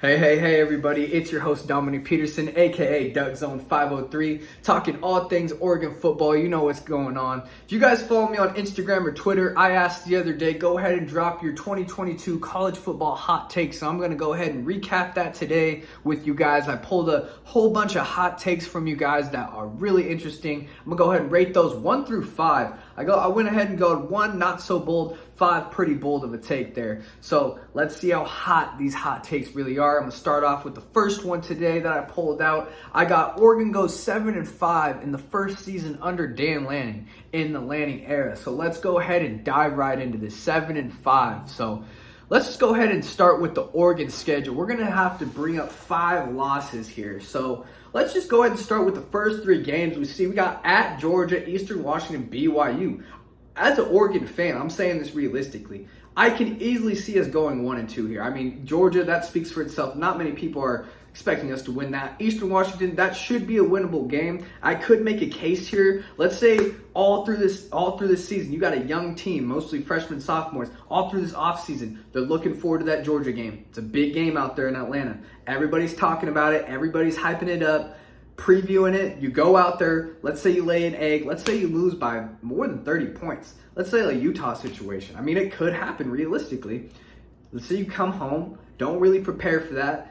Hey, everybody. It's your host, Dominic Peterson, aka Doug Zone 503, talking all things Oregon football. You know what's going on. If you guys follow me on Instagram or Twitter, I asked the other day, go ahead and drop your 2022 college football hot takes. So I'm going to go ahead and recap that today with you guys. I pulled a whole bunch of hot takes from you guys that are really interesting. I'm going to go ahead and rate those 1 through 5. I went ahead and go 1, not so bold, 5, pretty bold of a take there. So let's see how hot these hot takes really are. I'm going to start off with the first one today that I pulled out. I got Oregon goes 7-5 in the first season under Dan Lanning in the Lanning era. So let's go ahead and dive right into this 7-5. So let's just go ahead and start with the Oregon schedule. We're going to have to bring up 5 losses here. So let's just go ahead and start with the first 3 games we see. We got at Georgia, Eastern Washington, BYU. As an Oregon fan, I'm saying this realistically, I can easily see us going 1-2 here. I mean, Georgia, that speaks for itself. Not many people are expecting us to win that. Eastern Washington, that should be a winnable game. I could make a case here. Let's say all through this season, you got a young team, mostly freshmen, sophomores, all through this offseason. They're looking forward to that Georgia game. It's a big game out there in Atlanta. Everybody's talking about it. Everybody's hyping it up, previewing it. You go out there, let's say you lay an egg, let's say you lose by more than 30 points. Let's say a Utah situation. I mean, it could happen realistically. Let's say you come home, don't really prepare for that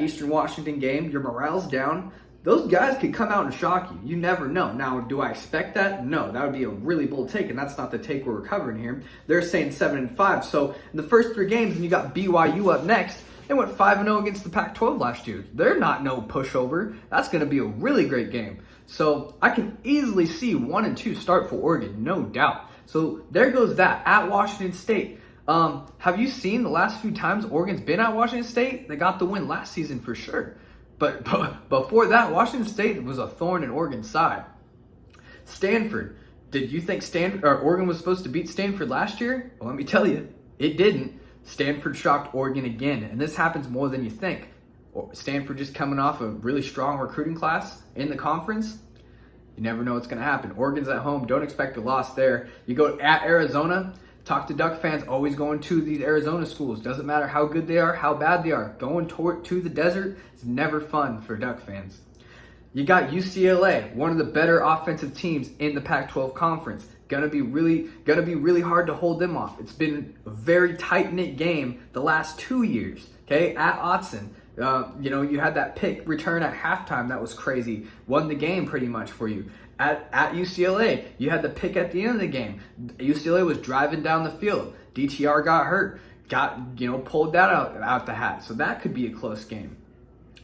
Eastern Washington game, your morale's down. Those guys could come out and shock you. You never know. Now, do I expect that? No, that would be a really bold take, and that's not the take we're covering here. They're saying 7-5. So in the first 3 games, and you got BYU up next, they went 5-0 against the Pac-12 last year. They're not no pushover. That's going to be a really great game. So I can easily see 1 and 2 start for Oregon, no doubt. So there goes that. At Washington State. Have you seen the last few times Oregon's been at Washington State? They got the win last season for sure. But before that, Washington State was a thorn in Oregon's side. Stanford. Did you think Oregon was supposed to beat Stanford last year? Well, let me tell you, it didn't. Stanford shocked Oregon again, and this happens more than you think. Stanford just coming off a really strong recruiting class in the conference. You never know what's going to happen. Oregon's at home. Don't expect a loss there. You go at Arizona. Talk to Duck fans. Always going to these Arizona schools. Doesn't matter how good they are, how bad they are. Going to the desert is never fun for Duck fans. You got UCLA, one of the better offensive teams in the Pac-12 conference. Gonna be really hard to hold them off. It's been a very tight-knit game the last 2 years. Okay, at Autzen. You had that pick return at halftime. That was crazy. Won the game pretty much for you. At UCLA, you had the pick at the end of the game. UCLA was driving down the field. DTR got hurt. Pulled that out the hat. So that could be a close game.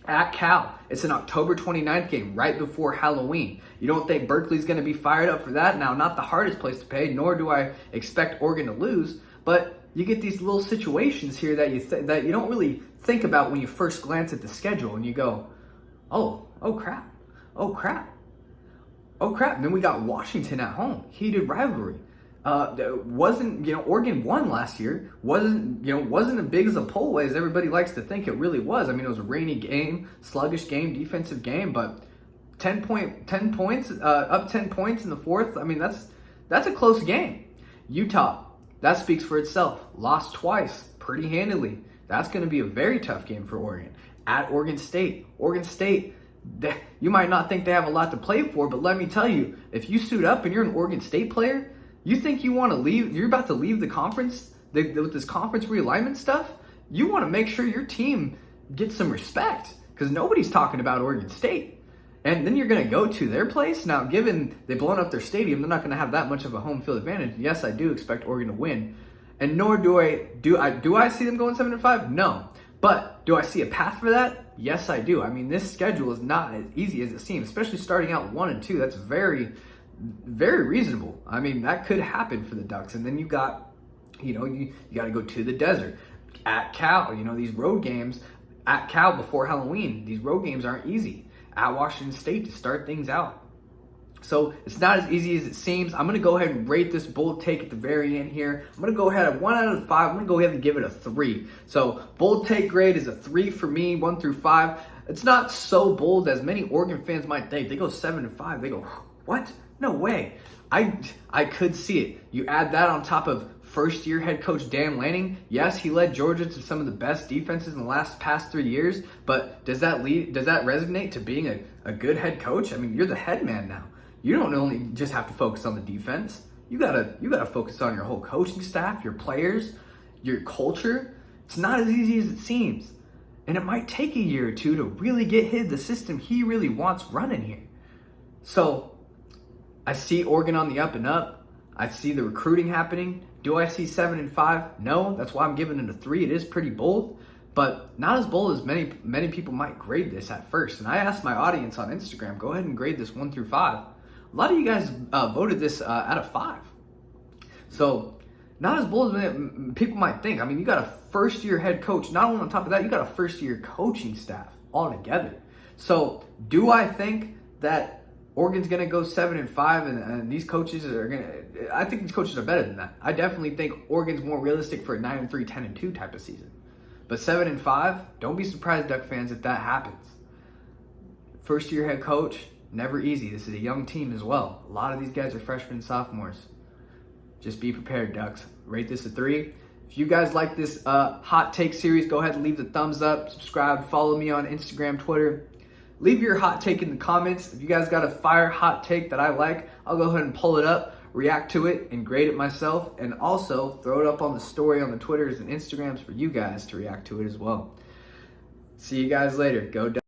At Cal, it's an October 29th game right before Halloween. You don't think Berkeley's going to be fired up for that? Now, not the hardest place to play, nor do I expect Oregon to lose, but you get these little situations here that you don't really think about when you first glance at the schedule and you go, oh crap. And then we got Washington at home, heated rivalry. Oregon won last year. Wasn't as big as a poll way as everybody likes to think it really was. I mean, it was a rainy game, sluggish game, defensive game, but 10 points, up 10 points in the fourth. I mean, that's a close game. Utah, that speaks for itself. Lost twice, pretty handily. That's going to be a very tough game for Oregon. At Oregon State, you might not think they have a lot to play for, but let me tell you, if you suit up and you're an Oregon State player, you think you want to leave, you're about to leave the conference with this conference realignment stuff, you want to make sure your team gets some respect because nobody's talking about Oregon State. And then you're going to go to their place. Now, given they've blown up their stadium, they're not going to have that much of a home field advantage. Yes, I do expect Oregon to win. And nor do I see them going 7-5? No. But do I see a path for that? Yes, I do. I mean, this schedule is not as easy as it seems, especially starting out 1 and 2. That's very, very reasonable. I mean, that could happen for the Ducks. And then you got, you got to go to the desert. At Cal, these road games, at Cal before Halloween, these road games aren't easy. At Washington State to start things out. So it's not as easy as it seems. I'm going to go ahead and rate this bold take at the very end here. I'm going to go ahead at 1 out of 5. I'm going to go ahead and give it a 3. So bold take grade is a 3 for me, 1 through 5. It's not so bold as many Oregon fans might think. They go 7-5. They go, what? No way. I could see it. You add that on top of first-year head coach Dan Lanning, yes, he led Georgia to some of the best defenses in the past 3 years, but does that resonate to being a good head coach? I mean, you're the head man now. You don't only just have to focus on the defense. You gotta focus on your whole coaching staff, your players, your culture. It's not as easy as it seems. And it might take a year or two to really get the system he really wants running here. So I see Oregon on the up and up. I see the recruiting happening. Do I see 7-5? No, that's why I'm giving it a 3. It is pretty bold, but not as bold as many people might grade this at first. And I asked my audience on Instagram, go ahead and grade this 1 through 5. A lot of you guys voted this out of 5. So not as bold as people might think. I mean, you got a first-year head coach. Not only on top of that, you got a first-year coaching staff altogether. So do I think that Oregon's going to go 7-5 and these coaches are going to... I think these coaches are better than that. I definitely think Oregon's more realistic for a 9-3, 10-2 type of season. But 7-5, don't be surprised, Duck fans, if that happens. First-year head coach, never easy. This is a young team as well. A lot of these guys are freshmen and sophomores. Just be prepared, Ducks. Rate this a 3. If you guys like this hot take series, go ahead and leave the thumbs up, subscribe, follow me on Instagram, Twitter. Leave your hot take in the comments. If you guys got a fire hot take that I like, I'll go ahead and pull it up, react to it, and grade it myself, and also throw it up on the story on the Twitters and Instagrams for you guys to react to it as well. See you guys later. Go Ducks.